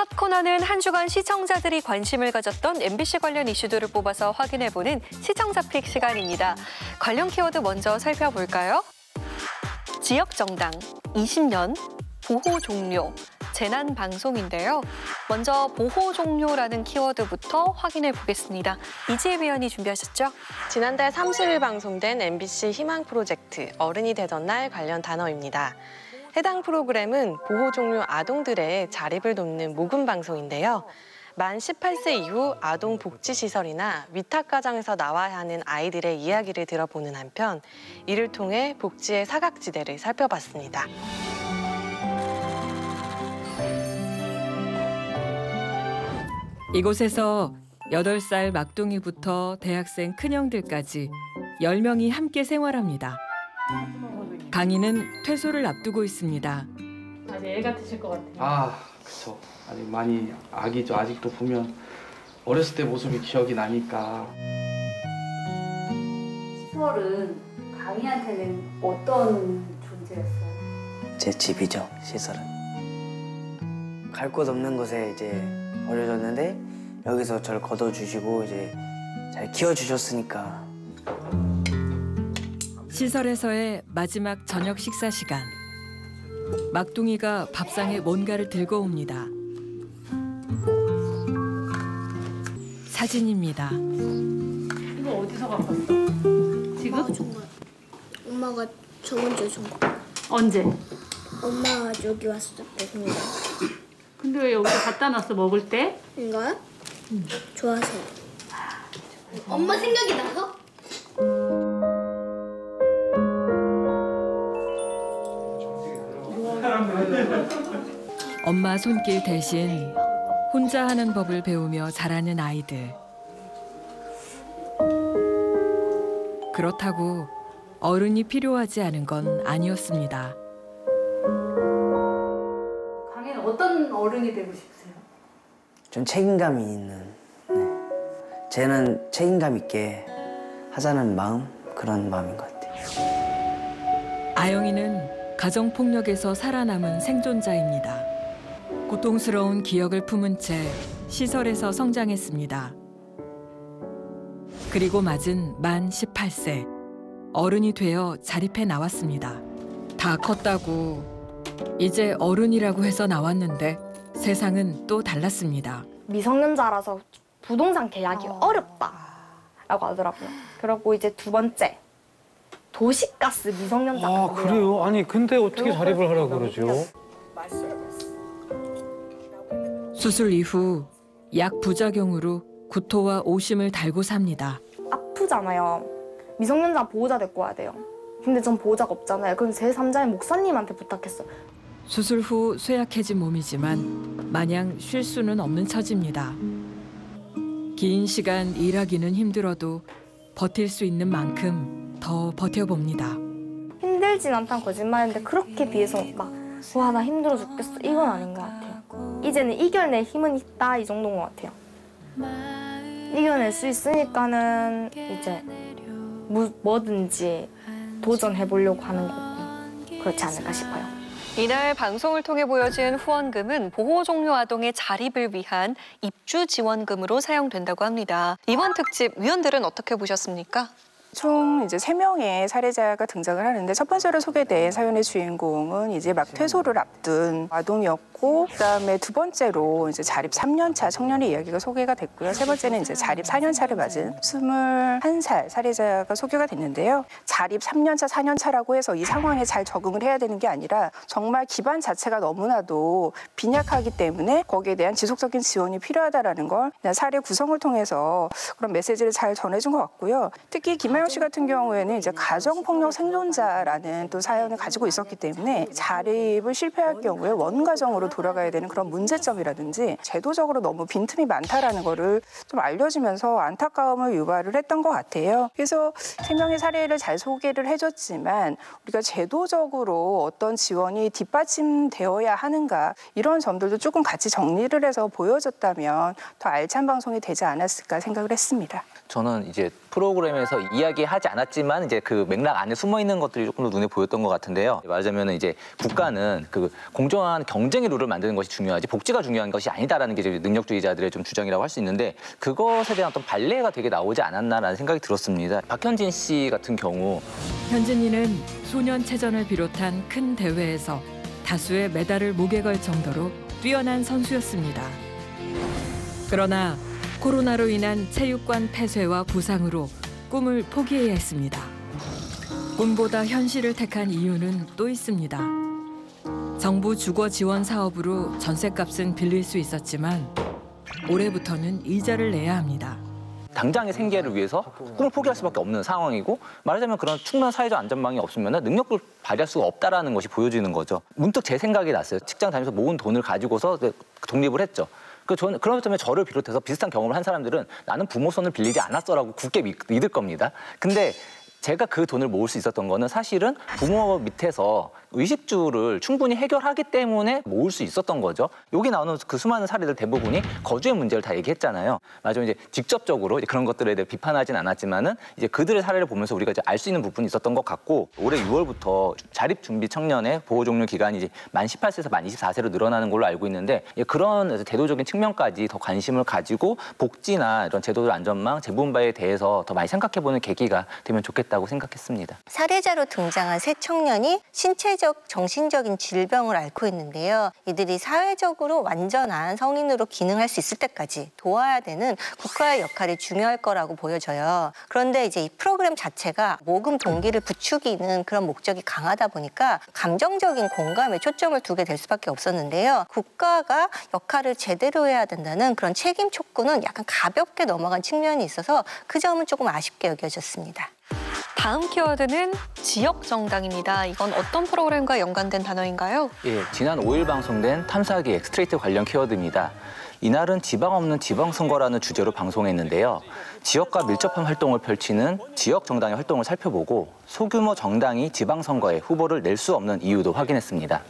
첫 코너는 한 주간 시청자들이 관심을 가졌던 MBC 관련 이슈들을 뽑아서 확인해보는 시청자픽 시간입니다. 관련 키워드 먼저 살펴볼까요? 지역정당, 20년, 보호 종료, 재난 방송인데요. 먼저 보호 종료라는 키워드부터 확인해 보겠습니다. 이지혜 위원이 준비하셨죠? 지난달 30일 방송된 MBC 희망 프로젝트 어른이 되던 날 관련 단어입니다. 해당 프로그램은 보호 종료 아동들의 자립을 돕는 모금 방송인데요. 만 18세 이후 아동 복지시설이나 위탁가정에서 나와야 하는 아이들의 이야기를 들어보는 한편 이를 통해 복지의 사각지대를 살펴봤습니다. 이곳에서 8살 막둥이부터 대학생 큰형들까지 10명이 함께 생활합니다. 강희는 퇴소를 앞두고 있습니다. 아직 애 같으실 것 같아요. 아, 그쵸. 아직 많이 아기죠. 아직도 보면 어렸을 때 모습이 기억이 나니까. 시설은 강희한테는 어떤 존재였어요? 제 집이죠, 시설은. 갈 곳 없는 곳에 이제 버려졌는데 여기서 저를 걷어주시고 이제 잘 키워주셨으니까. 시설에서의 마지막 저녁 식사 시간. 막둥이가 밥상에 뭔가를 들고 옵니다. 사진입니다. 이거 어디서 갖고 왔어? 지금? 엄마가 준 거야. 엄마가 저번주에 준 거. 언제? 엄마가 여기 왔을 때 준 거. 근데 왜 여기 갖다 놨어, 먹을 때? 이거요? 좋아서. 엄마 생각이 나서? 엄마 손길 대신 혼자 하는 법을 배우며 자라는 아이들. 그렇다고 어른이 필요하지 않은 건 아니었습니다. 강희는 어떤 어른이 되고 싶으세요? 좀 책임감이 있는. 네. 쟤는 책임감 있게 하자는 마음, 그런 마음인 것 같아요. 아영이는 가정폭력에서 살아남은 생존자입니다. 고통스러운 기억을 품은 채 시설에서 성장했습니다. 그리고 맞은 만 18세. 어른이 되어 자립해 나왔습니다. 다 컸다고 이제 어른이라고 해서 나왔는데 세상은 또 달랐습니다. 미성년자라서 부동산 계약이 어렵다라고 하더라고요. 그리고 이제 두 번째, 도시가스 미성년자거든요. 아, 그래요? 아니, 근데 어떻게 자립을 하라고 그러죠? 수술 이후 약 부작용으로 구토와 오심을 달고 삽니다. 아프잖아요. 미성년자 보호자 데리고 와야 돼요. 근데 전 보호자가 없잖아요. 그럼 제3자의 목사님한테 부탁했어요. 수술 후 쇠약해진 몸이지만 마냥 쉴 수는 없는 처지입니다. 긴 시간 일하기는 힘들어도 버틸 수 있는 만큼 더 버텨봅니다. 힘들진 않다는 거짓말인데 그렇게 비해서 막 와, 나 힘들어 죽겠어 이건 아닌 것 같아요. 이제는 이겨낼 힘은 있다 이 정도인 것 같아요. 이겨낼 수 있으니까는 이제 뭐든지 도전해보려고 하는 거고 그렇지 않을까 싶어요. 이날 방송을 통해 보여진 후원금은 보호 종료 아동의 자립을 위한 입주 지원금으로 사용된다고 합니다. 이번 특집 위원들은 어떻게 보셨습니까? 총 이제 3명의 사례자가 등장을 하는데 첫 번째로 소개된 사연의 주인공은 이제 막 퇴소를 앞둔 아동이었고 그다음에 두 번째로 이제 자립 3년차 청년의 이야기가 소개가 됐고요. 세 번째는 이제 자립 4년차를 맞은 21살 사례자가 소개가 됐는데요. 자립 3년차, 4년차라고 해서 이 상황에 잘 적응을 해야 되는 게 아니라 정말 기반 자체가 너무나도 빈약하기 때문에 거기에 대한 지속적인 지원이 필요하다라는 걸 사례 구성을 통해서 그런 메시지를 잘 전해준 것 같고요. 특히 김하영 씨 같은 경우에는 이제 가정폭력 생존자라는 또 사연을 가지고 있었기 때문에 자립을 실패할 경우에 원가정으로 돌아가야 되는 그런 문제점이라든지 제도적으로 너무 빈틈이 많다라는 거를 좀 알려주면서 안타까움을 유발을 했던 것 같아요. 그래서 3명의 사례를 잘 소개를 해줬지만 우리가 제도적으로 어떤 지원이 뒷받침되어야 하는가 이런 점들도 조금 같이 정리를 해서 보여줬다면 더 알찬 방송이 되지 않았을까 생각을 했습니다. 저는 이제 프로그램에서 이야기하지 않았지만 이제 그 맥락 안에 숨어 있는 것들이 조금 더 눈에 보였던 것 같은데요. 말하자면 이제 국가는 그 공정한 경쟁의 룰을 만드는 것이 중요하지 복지가 중요한 것이 아니다라는 게 이제 능력주의자들의 좀 주장이라고 할 수 있는데 그것에 대한 어떤 발레가 되게 나오지 않았나라는 생각이 들었습니다. 박현진 씨 같은 경우 현진이는 소년체전을 비롯한 큰 대회에서 다수의 메달을 목에 걸 정도로 뛰어난 선수였습니다. 그러나 코로나로 인한 체육관 폐쇄와 부상으로 꿈을 포기해야 했습니다. 꿈보다 현실을 택한 이유는 또 있습니다. 정부 주거 지원 사업으로 전셋값은 빌릴 수 있었지만 올해부터는 이자를 내야 합니다. 당장의 생계를 위해서 꿈을 포기할 수밖에 없는 상황이고 말하자면 그런 충분한 사회적 안전망이 없으면 능력을 발휘할 수가 없다는 것이 보여지는 거죠. 문득 제 생각이 났어요. 직장 다니면서 모은 돈을 가지고서 독립을 했죠. 그런 점에 저를 비롯해서 비슷한 경험을 한 사람들은 나는 부모 손을 빌리지 않았어라고 굳게 믿을 겁니다. 근데 제가 그 돈을 모을 수 있었던 거는 사실은 부모 밑에서 의식주를 충분히 해결하기 때문에 모을 수 있었던 거죠. 여기 나오는 그 수많은 사례들 대부분이 거주의 문제를 다 얘기했잖아요. 맞아요. 이제 직접적으로 이제 그런 것들에 대해 비판하진 않았지만은 이제 그들의 사례를 보면서 우리가 이제 알 수 있는 부분이 있었던 것 같고 올해 6월부터 자립준비 청년의 보호 종료 기간이 이제 만 18세에서 만 24세로 늘어나는 걸로 알고 있는데 그런 제도적인 측면까지 더 관심을 가지고 복지나 이런 제도들 안전망, 재분배에 대해서 더 많이 생각해보는 계기가 되면 좋겠다고 생각했습니다. 사례자로 등장한 세 청년이 신체적, 정신적인 질병을 앓고 있는데요. 이들이 사회적으로 완전한 성인으로 기능할 수 있을 때까지 도와야 되는 국가의 역할이 중요할 거라고 보여져요. 그런데 이제 이 프로그램 자체가 모금 동기를 부추기는 그런 목적이 강하다 보니까 감정적인 공감에 초점을 두게 될 수밖에 없었는데요. 국가가 역할을 제대로 해야 된다는 그런 책임 촉구는 약간 가볍게 넘어간 측면이 있어서 그 점은 조금 아쉽게 여겨졌습니다. 다음 키워드는 지역정당입니다. 이건 어떤 프로그램과 연관된 단어인가요? 예, 지난 5일 방송된 탐사기 엑스트레이트 관련 키워드입니다. 이날은 지방 없는 지방선거라는 주제로 방송했는데요. 지역과 밀접한 활동을 펼치는 지역정당의 활동을 살펴보고 소규모 정당이 지방선거에 후보를 낼 수 없는 이유도 확인했습니다.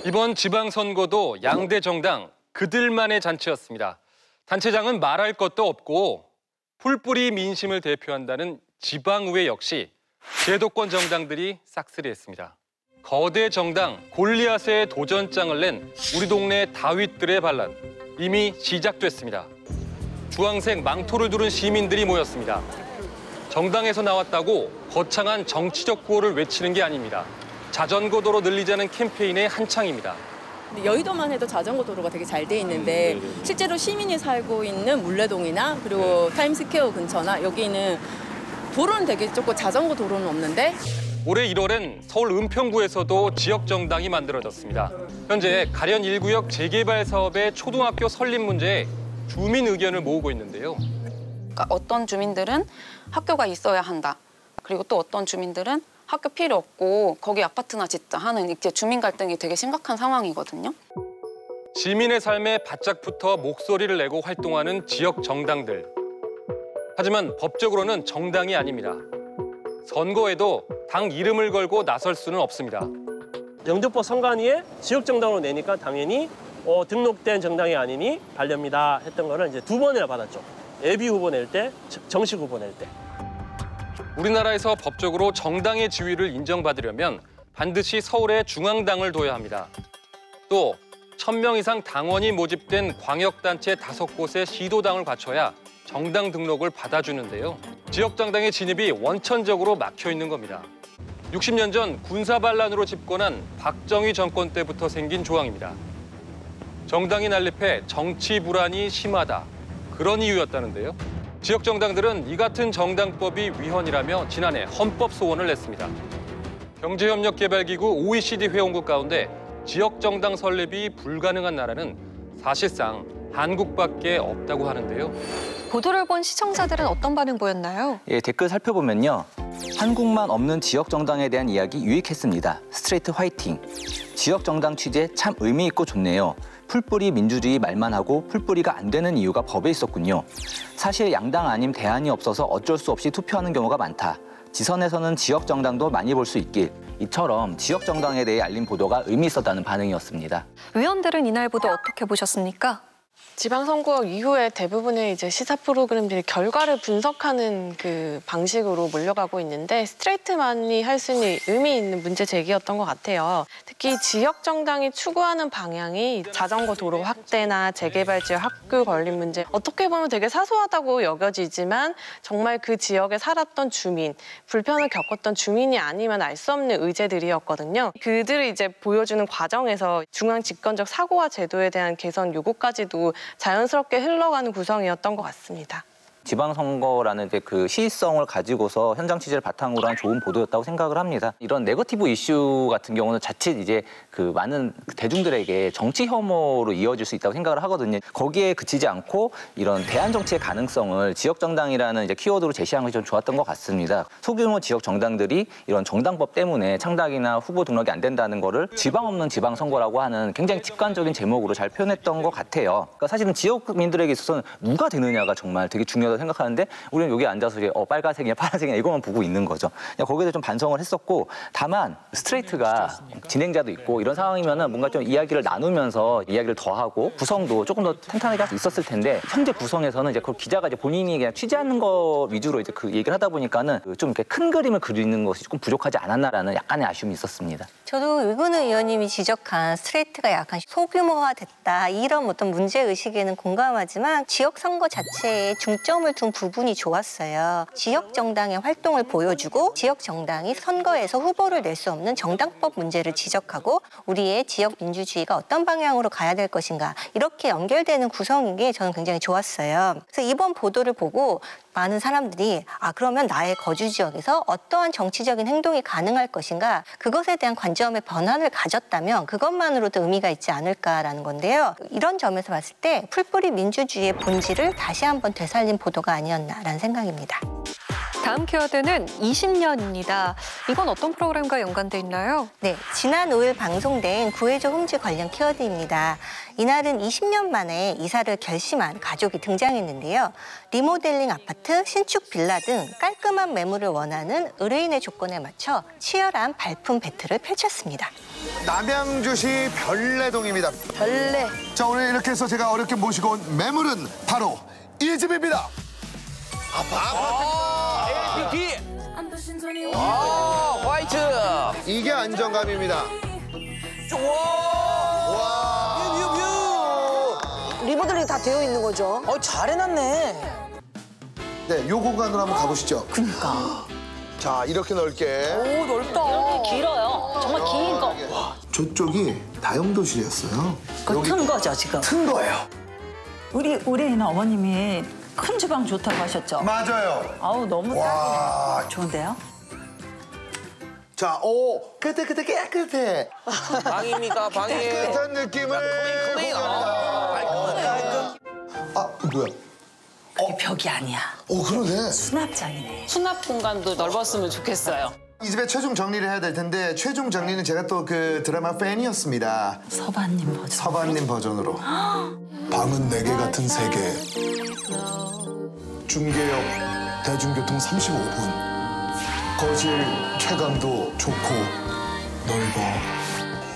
이번 지방선거도 양대 정당 그들만의 잔치였습니다. 단체장은 말할 것도 없고 풀뿌리 민심을 대표한다는 지방의회 역시 제도권 정당들이 싹쓸이했습니다. 거대 정당 골리앗의 도전장을 낸 우리 동네 다윗들의 반란 이미 시작됐습니다. 주황색 망토를 두른 시민들이 모였습니다. 정당에서 나왔다고 거창한 정치적 구호를 외치는 게 아닙니다. 자전거 도로 늘리자는 캠페인의 한창입니다. 여의도만 해도 자전거 도로가 되게 잘 돼 있는데 실제로 시민이 살고 있는 물레동이나 그리고 타임스퀘어 근처나 여기는 도로는 되게 좁고 자전거 도로는 없는데 올해 1월엔 서울 은평구에서도 지역 정당이 만들어졌습니다. 현재 가련 1구역 재개발 사업의 초등학교 설립 문제에 주민 의견을 모으고 있는데요. 그러니까 어떤 주민들은 학교가 있어야 한다. 그리고 또 어떤 주민들은 학교 필요 없고 거기 아파트나 짓자 하는 이제 주민 갈등이 되게 심각한 상황이거든요. 시민의 삶에 바짝 붙어 목소리를 내고 활동하는 지역 정당들. 하지만 법적으로는 정당이 아닙니다. 선거에도 당 이름을 걸고 나설 수는 없습니다. 영등포 선관위에 지역정당으로 내니까 당연히 등록된 정당이 아니니 반렵니다 했던 거를 이제 2번이나 받았죠. 예비 후보 낼 때, 정식 후보 낼 때. 우리나라에서 법적으로 정당의 지위를 인정받으려면 반드시 서울에 중앙당을 둬야 합니다. 또 1000명 이상 당원이 모집된 광역단체 5곳의 시도당을 갖춰야 정당 등록을 받아주는데요. 지역정당의 진입이 원천적으로 막혀 있는 겁니다. 60년 전 군사반란으로 집권한 박정희 정권 때부터 생긴 조항입니다. 정당이 난립해 정치 불안이 심하다. 그런 이유였다는데요. 지역정당들은 이 같은 정당법이 위헌이라며 지난해 헌법 소원을 냈습니다. 경제협력개발기구 OECD 회원국 가운데 지역정당 설립이 불가능한 나라는 사실상 한국밖에 없다고 하는데요. 보도를 본 시청자들은 어떤 반응 보였나요? 예, 댓글 살펴보면요. 한국만 없는 지역정당에 대한 이야기 유익했습니다. 스트레이트 화이팅. 지역정당 취재 참 의미 있고 좋네요. 풀뿌리 민주주의 말만 하고 풀뿌리가 안 되는 이유가 법에 있었군요. 사실 양당 아님 대안이 없어서 어쩔 수 없이 투표하는 경우가 많다. 지선에서는 지역정당도 많이 볼 수 있길. 이처럼 지역정당에 대해 알린 보도가 의미 있었다는 반응이었습니다. 의원들은 이날 보도 어떻게 보셨습니까? 지방선거 이후에 대부분의 이제 시사 프로그램들이 결과를 분석하는 그 방식으로 몰려가고 있는데 스트레이트만이 할 수 있는 의미 있는 문제 제기였던 것 같아요. 특히 지역 정당이 추구하는 방향이 자전거 도로 확대나 재개발 지역 학교 건립 문제 어떻게 보면 되게 사소하다고 여겨지지만 정말 그 지역에 살았던 주민, 불편을 겪었던 주민이 아니면 알 수 없는 의제들이었거든요. 그들을 이제 보여주는 과정에서 중앙 집권적 사고와 제도에 대한 개선 요구까지도 자연스럽게 흘러가는 구성이었던 것 같습니다. 지방선거라는 이제 그 시의성을 가지고서 현장 취재를 바탕으로 한 좋은 보도였다고 생각을 합니다. 이런 네거티브 이슈 같은 경우는 자칫 이제 그 많은 대중들에게 정치 혐오로 이어질 수 있다고 생각을 하거든요. 거기에 그치지 않고 이런 대안 정치의 가능성을 지역 정당이라는 이제 키워드로 제시한 것이 좀 좋았던 것 같습니다. 소규모 지역 정당들이 이런 정당법 때문에 창당이나 후보 등록이 안 된다는 거를 지방 없는 지방선거라고 하는 굉장히 직관적인 제목으로 잘 표현했던 것 같아요. 그러니까 사실은 지역민들에게 있어서는 누가 되느냐가 정말 되게 중요하다고 생각하는데 우리는 여기 앉아서 이제 빨간색이냐 파란색이냐 이것만 보고 있는 거죠. 거기에 좀 반성을 했었고 다만 스트레이트가 진행자도 있고 이런 상황이면은 뭔가 좀 이야기를 나누면서 이야기를 더하고 구성도 조금 더 탄탄하게 할 수 있었을 텐데 현재 구성에서는 이제 그 기자가 이제 본인이 그냥 취재하는 거 위주로 이제 그 얘기를 하다 보니까는 좀 이렇게 큰 그림을 그리는 것이 조금 부족하지 않았나라는 약간의 아쉬움이 있었습니다. 저도 의근우 의원님이 지적한 스트레이트가 약간 소규모화됐다 이런 어떤 문제 의식에는 공감하지만 지역 선거 자체에 중점을 둔 부분이 좋았어요. 지역 정당의 활동을 보여주고 지역 정당이 선거에서 후보를 낼 수 없는 정당법 문제를 지적하고 우리의 지역 민주주의가 어떤 방향으로 가야 될 것인가 이렇게 연결되는 구성인 게 저는 굉장히 좋았어요. 그래서 이번 보도를 보고 많은 사람들이 그러면 나의 거주 지역에서 어떠한 정치적인 행동이 가능할 것인가 그것에 대한 관점의 변화를 가졌다면 그것만으로도 의미가 있지 않을까라는 건데요. 이런 점에서 봤을 때 풀뿌리 민주주의의 본질을 다시 한번 되살린 보도가 아니었나라는 생각입니다. 다음 키워드는 20년입니다. 이건 어떤 프로그램과 연관돼 있나요? 네, 지난 5일 방송된 구해줘 홈즈 관련 키워드입니다. 이날은 20년 만에 이사를 결심한 가족이 등장했는데요. 리모델링 아파트, 신축 빌라 등 깔끔한 매물을 원하는 의뢰인의 조건에 맞춰 치열한 발품 배틀을 펼쳤습니다. 남양주시 별내동입니다. 별내. 자, 오늘 이렇게 해서 제가 어렵게 모시고 온 매물은 바로 이 집입니다. LPG. 와, 화이트. 이게 안정감입니다. 와. 리모델링 다 되어 있는 거죠? 잘 해놨네. 네, 요 공간으로 한번 가보시죠. 그러니까. 자, 이렇게 넓게. 오, 넓다. 길어요. 정말 긴 거. 저쪽이 다용도실이었어요. 그거 튼 거죠, 지금? 튼 거예요. 우리 애는 어머님이 큰 주방 좋다고 하셨죠? 맞아요. 아우, 너무 와. 좋은데요? 자, 깨끗해. 방입니까, 방이에요? 깨끗한 느낌을. 뭐야? 그게 벽이 아니야. 그러네. 수납장이네. 수납 공간도 넓었으면 좋겠어요. 이 집에 최종 정리를 해야 될 텐데 최종 정리는 제가 또 그 드라마 팬이었습니다. 서반님 버전. 서반님 버전으로. 방은 4개 같은 세계. 중계역 대중교통 35분. 거실 쾌감도 좋고 넓어.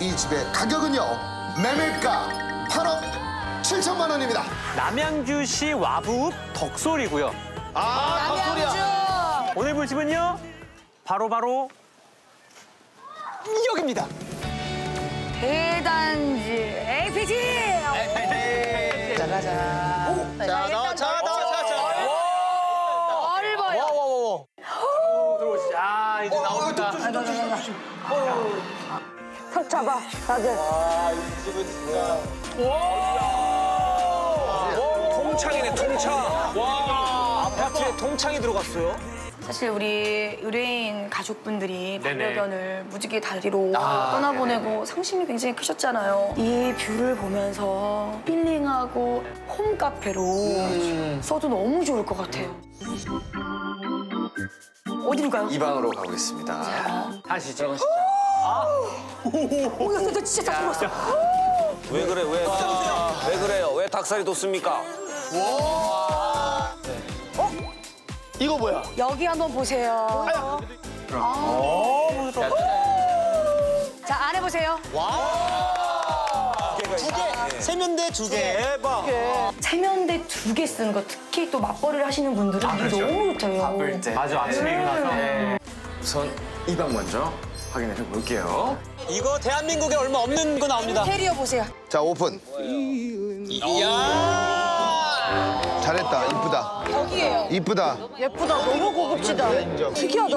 이 집의 가격은요. 매매가 8억 7천만 원입니다. 남양주시 와부 덕솔이고요. 덕솔이야. 오늘 볼 집은요. 바로 여기입니다. 대단지 LPG. 짜라잔. 자. 넓어요. 들어오시죠. 이제 나옵니다. 턱 잡아, 다들. 이 집은 진짜. 통창이네, 통창. 와, 아파트에 통창이 들어갔어요. 사실 우리 의뢰인 가족분들이 네네. 반려견을 무지개 다리로 떠나보내고 상심이 굉장히 크셨잖아요. 이 뷰를 보면서 힐링하고 홈카페로 써도 너무 좋을 것 같아요. 어디로 가요? 이 방으로 가보겠습니다. 하시죠. 오, 야, 진짜 딱 들어왔어. 왜 그래, 왜 그래요? 왜 닭살이 돋습니까? 이거 뭐야? 여기 한번 보세요. 오, 자, 안에 보세요. 와. 세면대 2개. 대박. 세면대 2개 쓰는 거 특히 또 맞벌이를 하시는 분들은 이게 그렇죠. 너무 좋대요. 바쁠 때. 맞아, 아침에 일어나서. 우선 이 방 먼저 확인해 볼게요. 이거 대한민국에 얼마 없는 거 나옵니다. 인테리어 보세요. 자, 오픈. 이야. 잘했다. 이쁘다. 여기에요. 이쁘다. 예쁘다. 너무 고급지다. 특이하다.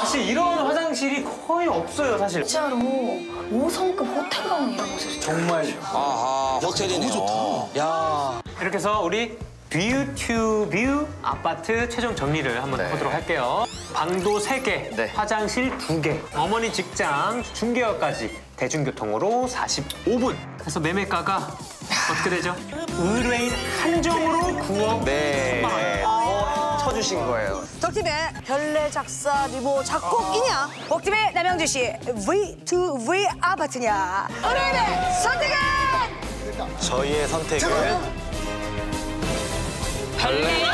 사실 이런 화장실이 거의 없어요, 사실. 진짜로 5성급 호텔방이라고 보세요. 정말. 아하, 호텔이네요. 너무 좋다. 야. 이렇게 해서 우리 뷰 투 뷰 아파트 최종 정리를 한번 해보도록 할게요. 방도 3개, 화장실 2개, 어머니 직장, 중개업까지 대중교통으로 45분. 그래서 매매가가 어떻게 되죠? 의뢰인 한정으로 9억 10만 원. 쳐주신 거예요. 덕팀의 별내 작사 리모 작곡이냐? 복팀의 남양주 씨 V2V 아파트냐? 의뢰인의 선택은 저희의 선택은 별내.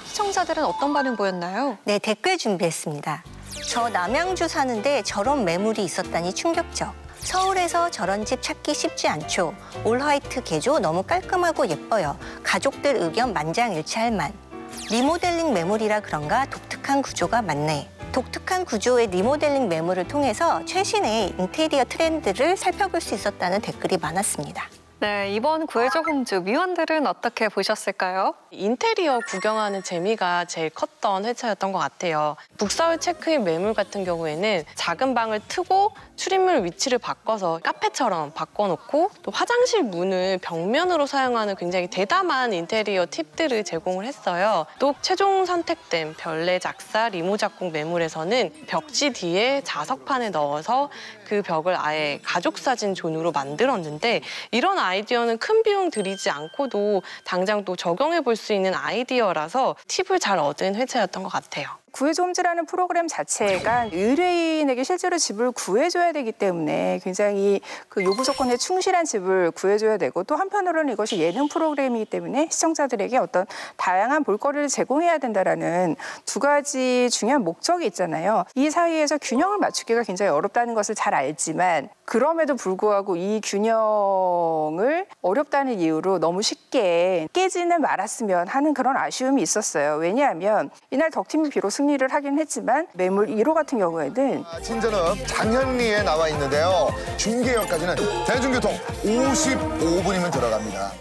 시청자들은 어떤 반응 보였나요? 네, 댓글 준비했습니다. 저 남양주 사는데 저런 매물이 있었다니 충격적. 서울에서 저런 집 찾기 쉽지 않죠. 올 화이트 개조 너무 깔끔하고 예뻐요. 가족들 의견 만장일치할 만. 리모델링 매물이라 그런가 독특한 구조가 많네. 독특한 구조의 리모델링 매물을 통해서 최신의 인테리어 트렌드를 살펴볼 수 있었다는 댓글이 많았습니다. 네, 이번 구해줘 홈즈 미원들은 어떻게 보셨을까요? 인테리어 구경하는 재미가 제일 컸던 회차였던 것 같아요. 북서울 체크인 매물 같은 경우에는 작은 방을 트고 출입문 위치를 바꿔서 카페처럼 바꿔놓고 또 화장실 문을 벽면으로 사용하는 굉장히 대담한 인테리어 팁들을 제공을 했어요. 또 최종 선택된 별내 작사 리모 작곡 매물에서는 벽지 뒤에 자석판을 넣어서 그 벽을 아예 가족사진 존으로 만들었는데 이런 아이디어는 큰 비용 들이지 않고도 당장 또 적용해 볼 수 있는 아이디어라서 팁을 잘 얻은 회차였던 것 같아요. 구해줘 홈즈라는 프로그램 자체가 의뢰인에게 실제로 집을 구해줘야 되기 때문에 굉장히 그 요구 조건에 충실한 집을 구해줘야 되고 또 한편으로는 이것이 예능 프로그램이기 때문에 시청자들에게 어떤 다양한 볼거리를 제공해야 된다라는 두 가지 중요한 목적이 있잖아요. 이 사이에서 균형을 맞추기가 굉장히 어렵다는 것을 잘 알지만 그럼에도 불구하고 이 균형을 어렵다는 이유로 너무 쉽게 깨지는 말았으면 하는 그런 아쉬움이 있었어요. 왜냐하면 이날 덕팀이 비록 승리를 하긴 했지만 매물 1호 같은 경우에는 친전읍 장현리에 나와 있는데요. 중계역까지는 대중교통 55분이면 들어갑니다.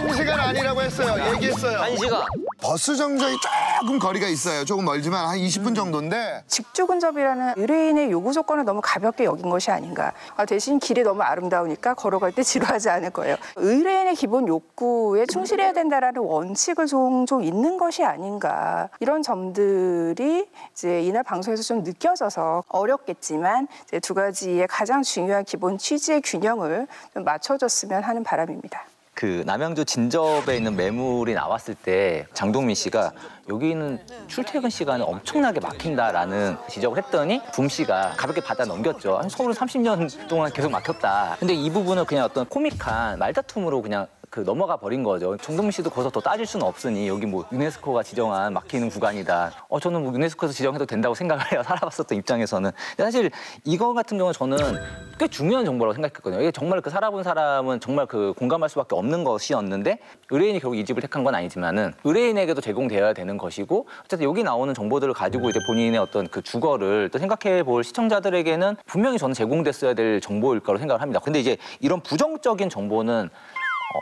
1시간 아니라고 했어요. 얘기했어요. 1시간. 버스 정류장이 조금 거리가 있어요. 조금 멀지만 한 20분 정도인데. 직주 근접이라는 의뢰인의 요구 조건을 너무 가볍게 여긴 것이 아닌가. 대신 길이 너무 아름다우니까 걸어갈 때 지루하지 않을 거예요. 의뢰인의 기본 욕구에 충실해야 된다라는 원칙을 종종 있는 것이 아닌가. 이런 점들이 이제 이날 방송에서 좀 느껴져서 어렵겠지만 이제 두 가지의 가장 중요한 기본 취지의 균형을 좀 맞춰줬으면 하는 바람입니다. 그 남양주 진접에 있는 매물이 나왔을 때 장동민 씨가 여기는 출퇴근 시간에 엄청나게 막힌다라는 지적을 했더니 붐 씨가 가볍게 받아 넘겼죠. 서울은 30년 동안 계속 막혔다. 근데 이 부분을 그냥 어떤 코믹한 말다툼으로 그냥 넘어가 버린 거죠. 정동민 씨도 거기서 더 따질 수는 없으니 여기 뭐 유네스코가 지정한 막히는 구간이다. 저는 뭐 유네스코에서 지정해도 된다고 생각을 해요. 살아봤었던 입장에서는. 근데 사실 이거 같은 경우는 저는 꽤 중요한 정보라고 생각했거든요. 이게 정말 그 살아본 사람은 정말 그 공감할 수밖에 없는 것이었는데 의뢰인이 결국 이 집을 택한 건 아니지만은 의뢰인에게도 제공되어야 되는 것이고 어쨌든 여기 나오는 정보들을 가지고 이제 본인의 어떤 그 주거를 또 생각해 볼 시청자들에게는 분명히 저는 제공됐어야 될 정보일 거라고 생각을 합니다. 근데 이제 이런 부정적인 정보는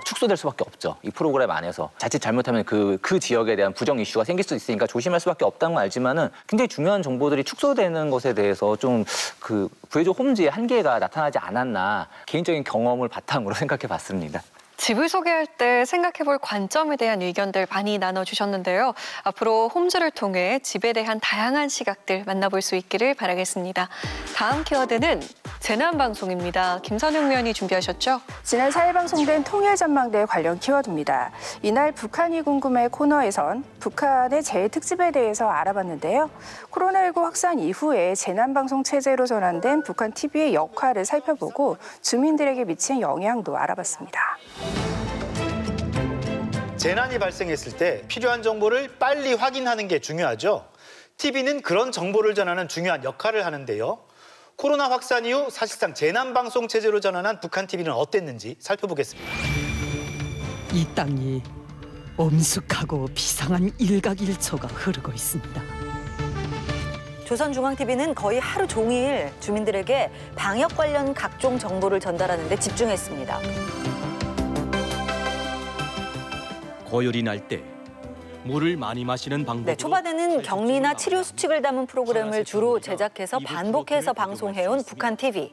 축소될 수밖에 없죠. 이 프로그램 안에서. 자칫 잘못하면 그 지역에 대한 부정 이슈가 생길 수 있으니까 조심할 수밖에 없다는 걸 알지만은 굉장히 중요한 정보들이 축소되는 것에 대해서 좀 그 구해줘 홈즈의 한계가 나타나지 않았나 개인적인 경험을 바탕으로 생각해 봤습니다. 집을 소개할 때 생각해볼 관점에 대한 의견들 많이 나눠주셨는데요. 앞으로 홈즈를 통해 집에 대한 다양한 시각들 만나볼 수 있기를 바라겠습니다. 다음 키워드는 재난방송입니다. 김선영 위원이 준비하셨죠? 지난 4일 방송된 통일전망대 관련 키워드입니다. 이날 북한이 궁금해 코너에선 북한의 재해특집에 대해서 알아봤는데요. 코로나19 확산 이후에 재난방송 체제로 전환된 북한 TV의 역할을 살펴보고 주민들에게 미친 영향도 알아봤습니다. 재난이 발생했을 때 필요한 정보를 빨리 확인하는 게 중요하죠. TV는 그런 정보를 전하는 중요한 역할을 하는데요. 코로나 확산 이후 사실상 재난방송 체제로 전환한 북한 TV는 어땠는지 살펴보겠습니다. 이 땅이 엄숙하고 비상한 일각일초가 흐르고 있습니다. 조선중앙TV는 거의 하루 종일 주민들에게 방역 관련 각종 정보를 전달하는 데 집중했습니다. 고열이 날 때 물을 많이 마시는 방법으로 네, 초반에는 격리나 치료 수칙을 담은 프로그램을 주로 제작해서 반복해서 방송해온 북한 TV.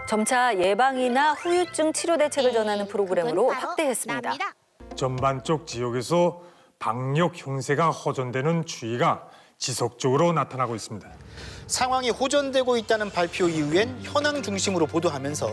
점차 예방이나 후유증 치료 대책을 전하는 프로그램으로 확대했습니다. 전반적 지역에서 방역 형세가 호전되는 추이가 지속적으로 나타나고 있습니다. 상황이 호전되고 있다는 발표 이후엔 현황 중심으로 보도하면서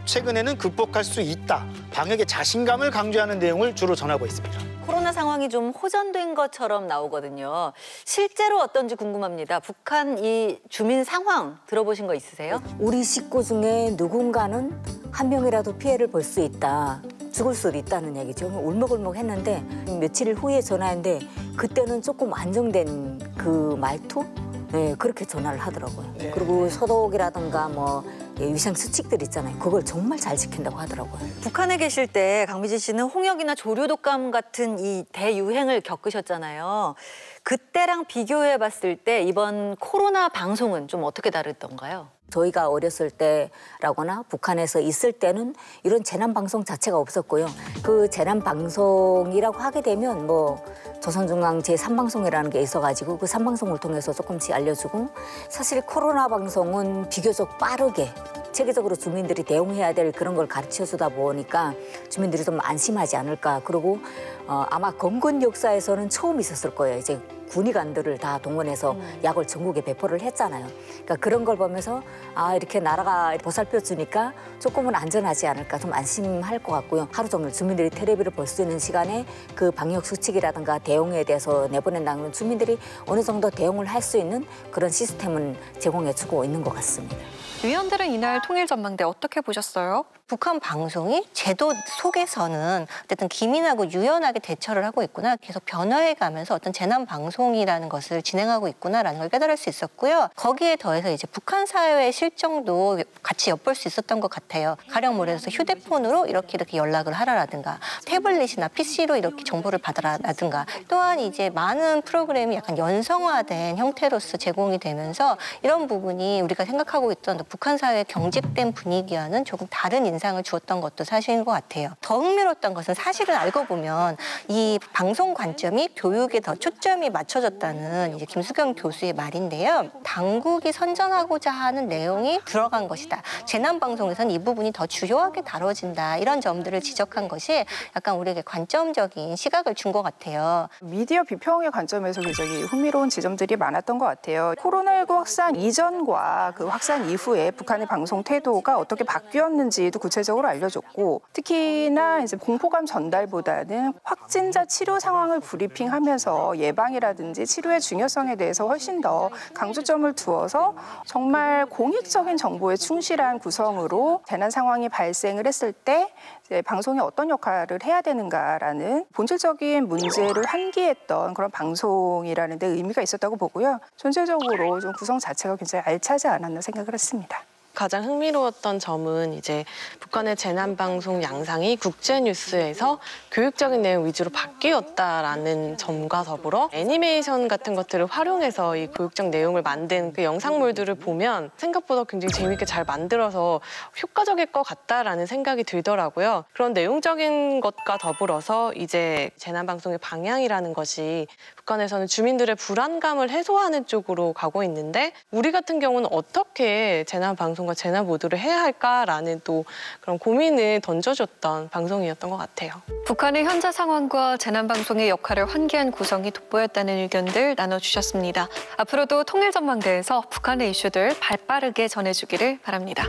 최근에는 극복할 수 있다, 방역에 자신감을 강조하는 내용을 주로 전하고 있습니다. 코로나 상황이 좀 호전된 것처럼 나오거든요. 실제로 어떤지 궁금합니다. 북한 이 주민 상황 들어보신 거 있으세요? 우리 식구 중에 누군가는 한 명이라도 피해를 볼 수 있다. 죽을 수도 있다는 얘기죠. 울먹울먹 했는데 며칠 후에 전화했는데 그때는 조금 안정된 그 말투? 네, 그렇게 전화를 하더라고요. 네. 그리고 소독이라든가 뭐 위생 수칙들 있잖아요. 그걸 정말 잘 지킨다고 하더라고요. 북한에 계실 때 강미지 씨는 홍역이나 조류독감 같은 이 대유행을 겪으셨잖아요. 그때랑 비교해 봤을 때 이번 코로나 방송은 좀 어떻게 다르던가요? 저희가 어렸을 때라거나 북한에서 있을 때는 이런 재난방송 자체가 없었고요. 그 재난방송이라고 하게 되면 뭐 조선중앙 제3방송이라는 게 있어가지고 그 3방송을 통해서 조금씩 알려주고 사실 코로나 방송은 비교적 빠르게 체계적으로 주민들이 대응해야 될 그런 걸 가르쳐주다 보니까 주민들이 좀 안심하지 않을까. 그리고 아마 건건 역사에서는 처음 있었을 거예요. 이제 군의관들을 다 동원해서 약을 전국에 배포를 했잖아요. 그러니까 그런 걸 보면서 아 이렇게 나라가 보살펴 주니까 조금은 안전하지 않을까 좀 안심할 것 같고요. 하루 종일 주민들이 텔레비를 볼 수 있는 시간에 그 방역 수칙이라든가 대응에 대해서 내보낸다는 주민들이 어느 정도 대응을 할 수 있는 그런 시스템은 제공해주고 있는 것 같습니다. 위원들은 이날 통일전망대 어떻게 보셨어요? 북한 방송이 제도 속에서는 어쨌든 기민하고 유연하게 대처를 하고 있구나. 계속 변화해가면서 어떤 재난 방송이라는 것을 진행하고 있구나라는 걸 깨달을 수 있었고요. 거기에 더해서 이제 북한 사회의 실정도 같이 엿볼 수 있었던 것 같아요. 가령 뭐 예를 들어서 휴대폰으로 이렇게 연락을 하라라든가 태블릿이나 PC로 이렇게 정보를 받아라든가 또한 이제 많은 프로그램이 약간 연성화된 형태로서 제공이 되면서 이런 부분이 우리가 생각하고 있던 북한 사회의 경직된 분위기와는 조금 다른 인상을 주었던 것도 사실인 것 같아요. 더 흥미로웠던 것은 사실은 알고 보면 이 방송 관점이 교육에 더 초점이 맞춰졌다는 이제 김수경 교수의 말인데요. 당국이 선전하고자 하는 내용이 들어간 것이다. 재난방송에서는 이 부분이 더 주요하게 다뤄진다. 이런 점들을 지적한 것이 약간 우리에게 관점적인 시각을 준 것 같아요. 미디어 비평의 관점에서 굉장히 흥미로운 지점들이 많았던 것 같아요. 코로나19 확산 이전과 그 확산 이후에 북한의 방송 태도가 어떻게 바뀌었는지도 구체적으로 알려줬고 특히나 이제 공포감 전달보다는 확진자 치료 상황을 브리핑하면서 예방이라든지 치료의 중요성에 대해서 훨씬 더 강조점을 두어서 정말 공익적인 정보에 충실한 구성으로 재난 상황이 발생을 했을 때 이제 방송이 어떤 역할을 해야 되는가라는 본질적인 문제를 환기했던 그런 방송이라는 데 의미가 있었다고 보고요. 전체적으로 좀 구성 자체가 굉장히 알차지 않았나 생각을 했습니다. 가장 흥미로웠던 점은 이제 북한의 재난방송 양상이 국제뉴스에서 교육적인 내용 위주로 바뀌었다라는 점과 더불어 애니메이션 같은 것들을 활용해서 이 교육적 내용을 만든 그 영상물들을 보면 생각보다 굉장히 재미있게 잘 만들어서 효과적일 것 같다라는 생각이 들더라고요. 그런 내용적인 것과 더불어서 이제 재난방송의 방향이라는 것이 북한에서는 주민들의 불안감을 해소하는 쪽으로 가고 있는데 우리 같은 경우는 어떻게 재난방송과 재난 보도를 해야 할까라는 또 그런 고민을 던져줬던 방송이었던 것 같아요. 북한의 현재 상황과 재난방송의 역할을 환기한 구성이 돋보였다는 의견들 나눠주셨습니다. 앞으로도 통일전망대에서 북한의 이슈들 발빠르게 전해주기를 바랍니다.